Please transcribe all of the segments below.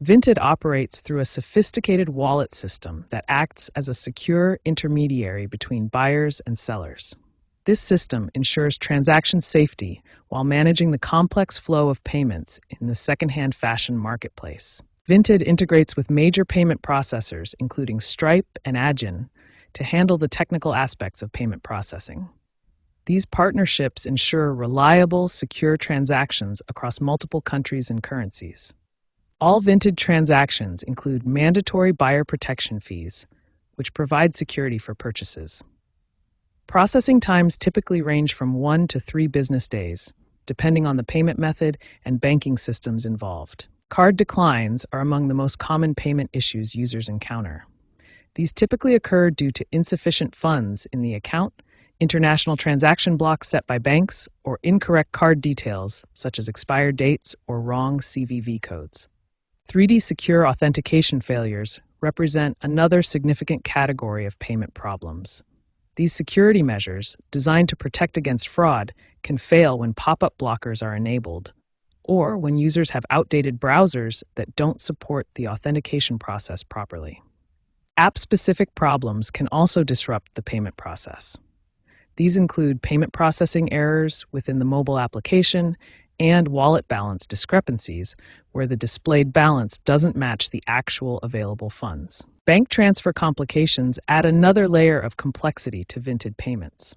Vinted operates through a sophisticated wallet system that acts as a secure intermediary between buyers and sellers. This system ensures transaction safety while managing the complex flow of payments in the secondhand fashion marketplace. Vinted integrates with major payment processors, including Stripe and Adyen, to handle the technical aspects of payment processing. These partnerships ensure reliable, secure transactions across multiple countries and currencies. All Vinted transactions include mandatory buyer protection fees, which provide security for purchases. Processing times typically range from 1 to 3 business days, depending on the payment method and banking systems involved. Card declines are among the most common payment issues users encounter. These typically occur due to insufficient funds in the account, international transaction blocks set by banks, or incorrect card details such as expired dates or wrong CVV codes. 3D secure authentication failures represent another significant category of payment problems. These security measures, designed to protect against fraud, can fail when pop-up blockers are enabled, or when users have outdated browsers that don't support the authentication process properly. App-specific problems can also disrupt the payment process. These include payment processing errors within the mobile application and wallet balance discrepancies where the displayed balance doesn't match the actual available funds. Bank transfer complications add another layer of complexity to Vinted payments.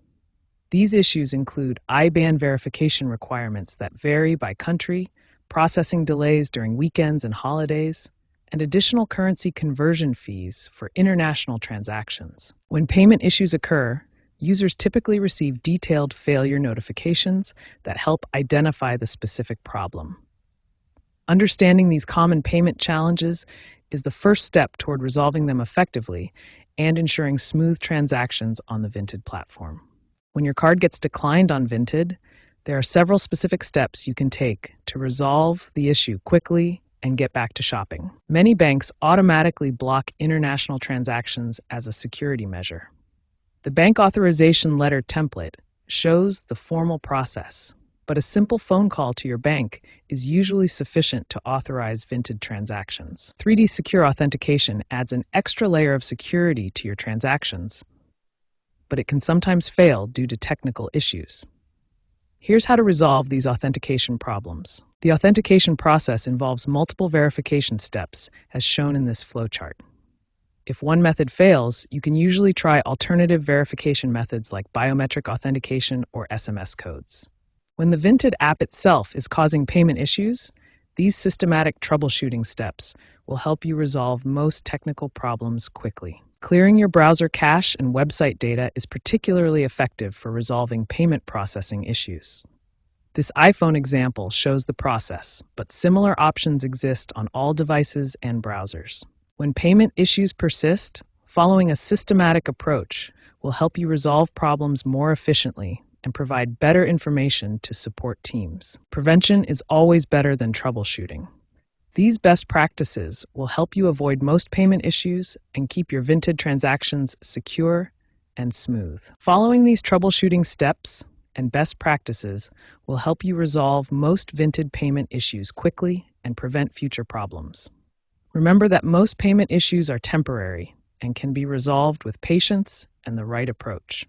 These issues include IBAN verification requirements that vary by country, processing delays during weekends and holidays, and additional currency conversion fees for international transactions. When payment issues occur, users typically receive detailed failure notifications that help identify the specific problem. Understanding these common payment challenges is the first step toward resolving them effectively and ensuring smooth transactions on the Vinted platform. When your card gets declined on Vinted, there are several specific steps you can take to resolve the issue quickly and get back to shopping. Many banks automatically block international transactions as a security measure. The bank authorization letter template shows the formal process, but a simple phone call to your bank is usually sufficient to authorize Vinted transactions. 3D secure authentication adds an extra layer of security to your transactions, but it can sometimes fail due to technical issues. Here's how to resolve these authentication problems. The authentication process involves multiple verification steps, as shown in this flowchart. If one method fails, you can usually try alternative verification methods like biometric authentication or SMS codes. When the Vinted app itself is causing payment issues, these systematic troubleshooting steps will help you resolve most technical problems quickly. Clearing your browser cache and website data is particularly effective for resolving payment processing issues. This iPhone example shows the process, but similar options exist on all devices and browsers. When payment issues persist, following a systematic approach will help you resolve problems more efficiently and provide better information to support teams. Prevention is always better than troubleshooting. These best practices will help you avoid most payment issues and keep your Vinted transactions secure and smooth. Following these troubleshooting steps and best practices will help you resolve most Vinted payment issues quickly and prevent future problems. Remember that most payment issues are temporary and can be resolved with patience and the right approach.